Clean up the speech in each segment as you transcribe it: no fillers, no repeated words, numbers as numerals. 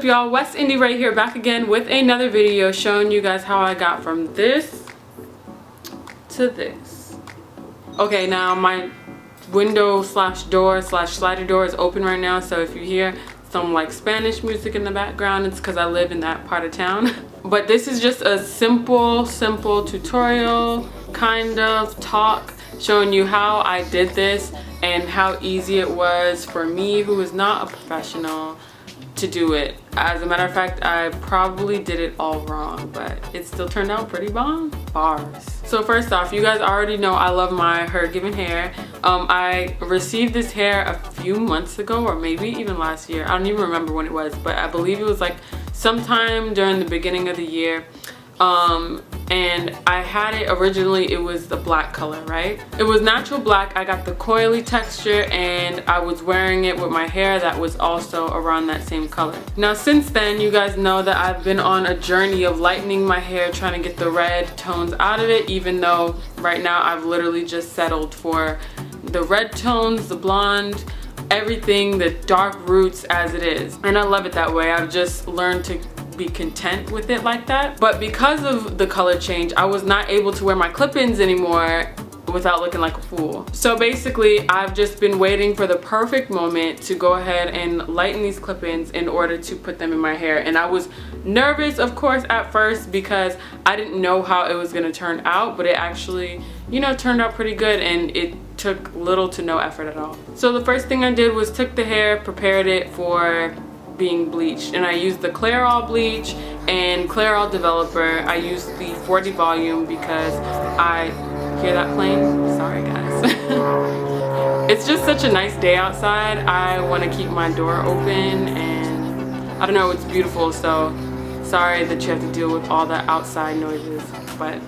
up, y'all? West Indie right here, back again with another video showing you guys how I got from this to this. Okay, now my window slash door slash slider door is open right now, so if you hear some like Spanish music in the background, it's because I live in that part of town. But this is just a simple tutorial kind of talk showing you how I did this and how easy it was for me, who is not a professional, to do it. As a matter of fact, I probably did it all wrong, but it still turned out pretty bomb. Bars. So first off, you guys already know I love my HerGivenHair. I received this hair a few months ago, or maybe even last year. I don't even remember when it was, but I believe it was like sometime during the beginning of the year. And I had it originally, it was the black color, right? It was natural black. I got the coily texture and I was wearing it with my hair that was also around that same color. Now since then, you guys know that I've been on a journey of lightening my hair, trying to get the red tones out of it, even though right now I've literally just settled for the red tones, the blonde, everything, the dark roots as it is. And I love it that way. I've just learned to be content with it like that. But because of the color change, I was not able to wear my clip-ins anymore without looking like a fool. So basically, I've just been waiting for the perfect moment to go ahead and lighten these clip-ins in order to put them in my hair. And I was nervous, of course, at first because I didn't know how it was gonna turn out, but it actually, you know, turned out pretty good, and it took little to no effort at all. So the first thing I did was took the hair, prepared it for being bleached, and I used the Clairol bleach and Clairol developer. I used the 40 volume because I hear that plane. Sorry guys. It's just such a nice day outside. I want to keep my door open, and I don't know, it's beautiful, so sorry that you have to deal with all the outside noises, but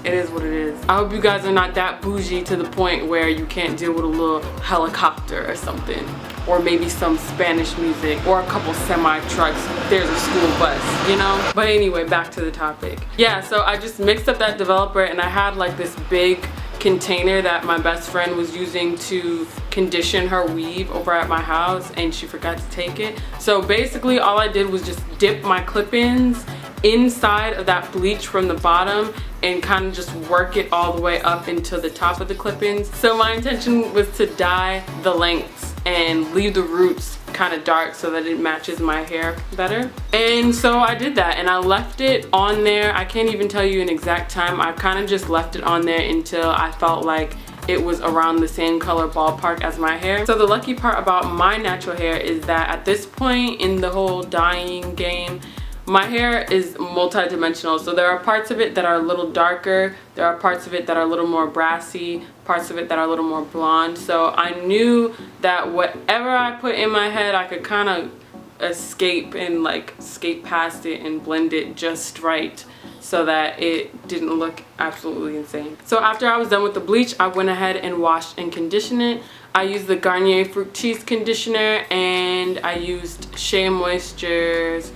it is what it is. I hope you guys are not that bougie to the point where you can't deal with a little helicopter or something, or maybe some Spanish music, or a couple semi-trucks. There's a school bus, you know? But anyway, back to the topic. Yeah, so I just mixed up that developer, and I had like this big container that my best friend was using to condition her weave over at my house, and she forgot to take it. So basically all I did was just dip my clip-ins inside of that bleach from the bottom and kind of just work it all the way up into the top of the clip-ins. So my intention was to dye the lengths and leave the roots kind of dark so that it matches my hair better. And so I did that, and I left it on there. I can't even tell you an exact time. I kind of just left it on there until I felt like it was around the same color ballpark as my hair. So the lucky part about my natural hair is that at this point in the whole dyeing game, my hair is multi-dimensional. So there are parts of it that are a little darker, there are parts of it that are a little more brassy, parts of it that are a little more blonde. So I knew that whatever I put in my head, I could kind of escape and like skate past it and blend it just right so that it didn't look absolutely insane. So after I was done with the bleach, I went ahead and washed and conditioned it. I used the Garnier Fructis conditioner, and I used Shea Moisture's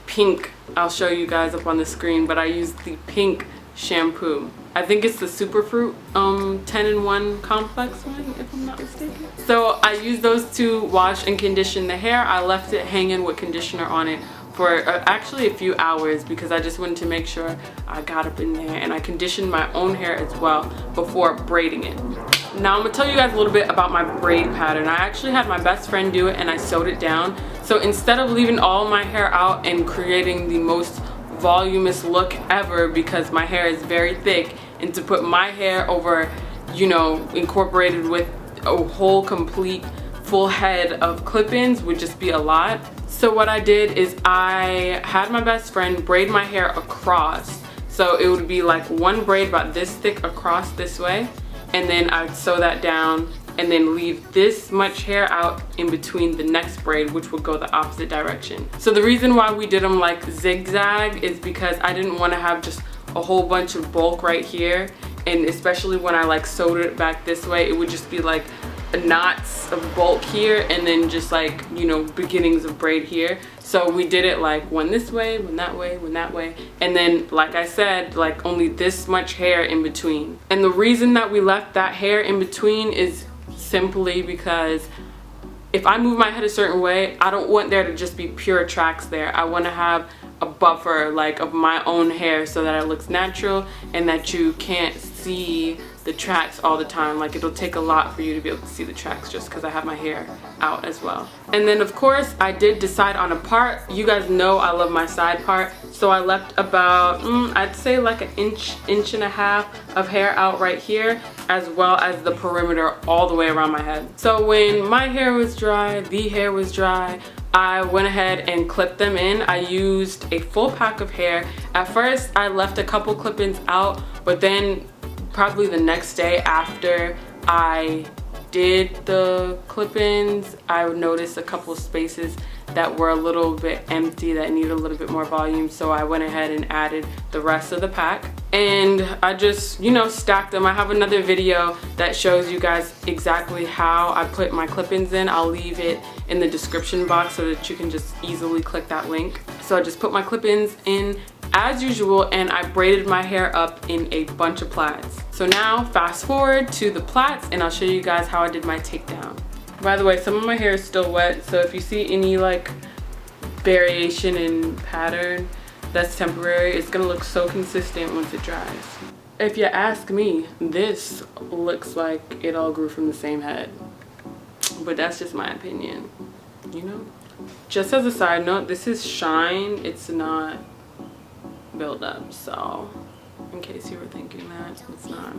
pink, I'll show you guys up on the screen, but I used the pink shampoo. I think it's the Superfruit 10-in-1 complex one, if I'm not mistaken. So I used those to wash and condition the hair. I left it hanging with conditioner on it for actually a few hours because I just wanted to make sure I got up in there, and I conditioned my own hair as well before braiding it. Now I'm gonna tell you guys a little bit about my braid pattern. I actually had my best friend do it, and I sewed it down. So instead of leaving all my hair out and creating the most voluminous look ever, because my hair is very thick, and to put my hair over, you know, incorporated with a whole complete full head of clip-ins would just be a lot. So what I did is I had my best friend braid my hair across. So it would be like one braid about this thick across this way, and then I'd sew that down and then leave this much hair out in between the next braid, which would go the opposite direction. So the reason why we did them like zigzag is because I didn't want to have just a whole bunch of bulk right here, and especially when I like sewed it back this way, it would just be like knots of bulk here and then just like, you know, beginnings of braid here. So we did it like one this way, one that way, one that way, and then like I said, like only this much hair in between. And the reason that we left that hair in between is simply because if I move my head a certain way, I don't want there to just be pure tracks there. I want to have a buffer like of my own hair so that it looks natural and that you can't see the tracks all the time. Like, it'll take a lot for you to be able to see the tracks just because I have my hair out as well. And then of course I did decide on a part. You guys know I love my side part, so I left about I'd say like an inch and a half of hair out right here, as well as the perimeter all the way around my head. So when my hair was dry, the hair was dry, I went ahead and clipped them in. I used a full pack of hair. At first I left a couple clip-ins out, but then probably the next day after I did the clip-ins, I noticed a couple spaces that were a little bit empty that needed a little bit more volume, so I went ahead and added the rest of the pack, and I just, you know, stacked them. I have another video that shows you guys exactly how I put my clip-ins in. I'll leave it in the description box so that you can just easily click that link. So I just put my clip-ins in as usual, and I braided my hair up in a bunch of plaits. So now fast forward to the plaits and I'll show you guys how I did my takedown. By the way, some of my hair is still wet, so if you see any like variation in pattern, that's temporary. It's gonna look so consistent once it dries. If you ask me, this looks like it all grew from the same head, but that's just my opinion, you know? Just as a side note, this is shine, it's not build up, so in case you were thinking that, it's not.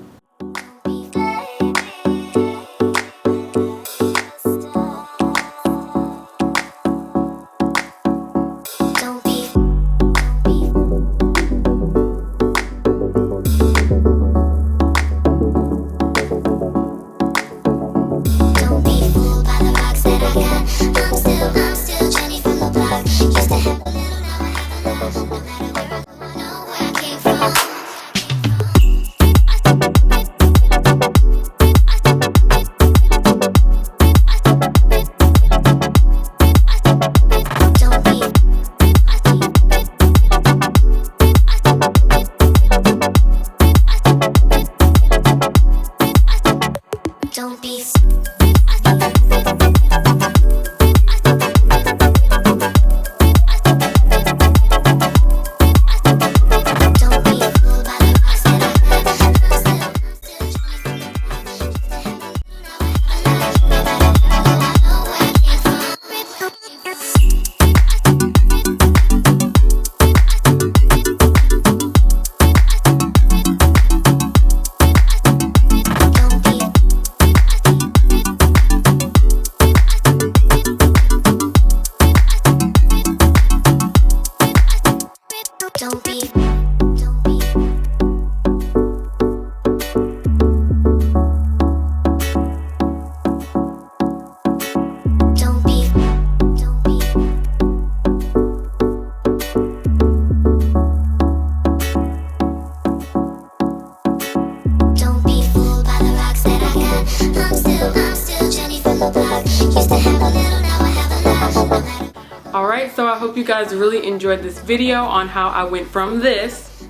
Alright, so I hope you guys really enjoyed this video on how I went from this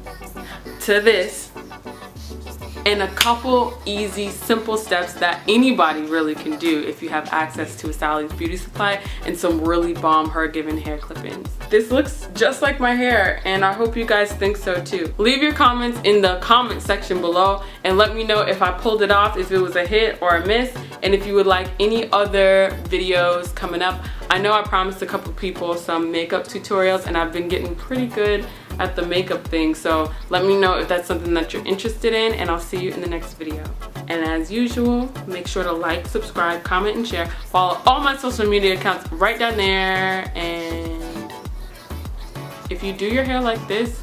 to this in a couple easy, simple steps that anybody really can do if you have access to a Sally's Beauty Supply and some really bomb HerGivenHair clip-ins. This looks just like my hair, and I hope you guys think so too. Leave your comments in the comment section below and let me know if I pulled it off, if it was a hit or a miss, and if you would like any other videos coming up. I know I promised a couple people some makeup tutorials, and I've been getting pretty good at the makeup thing, so let me know if that's something that you're interested in, and I'll see you in the next video. And as usual, make sure to like, subscribe, comment, and share. Follow all my social media accounts right down there, and if you do your hair like this,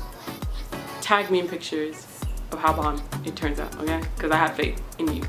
tag me in pictures of how bomb it turns out, okay? Because I have faith in you.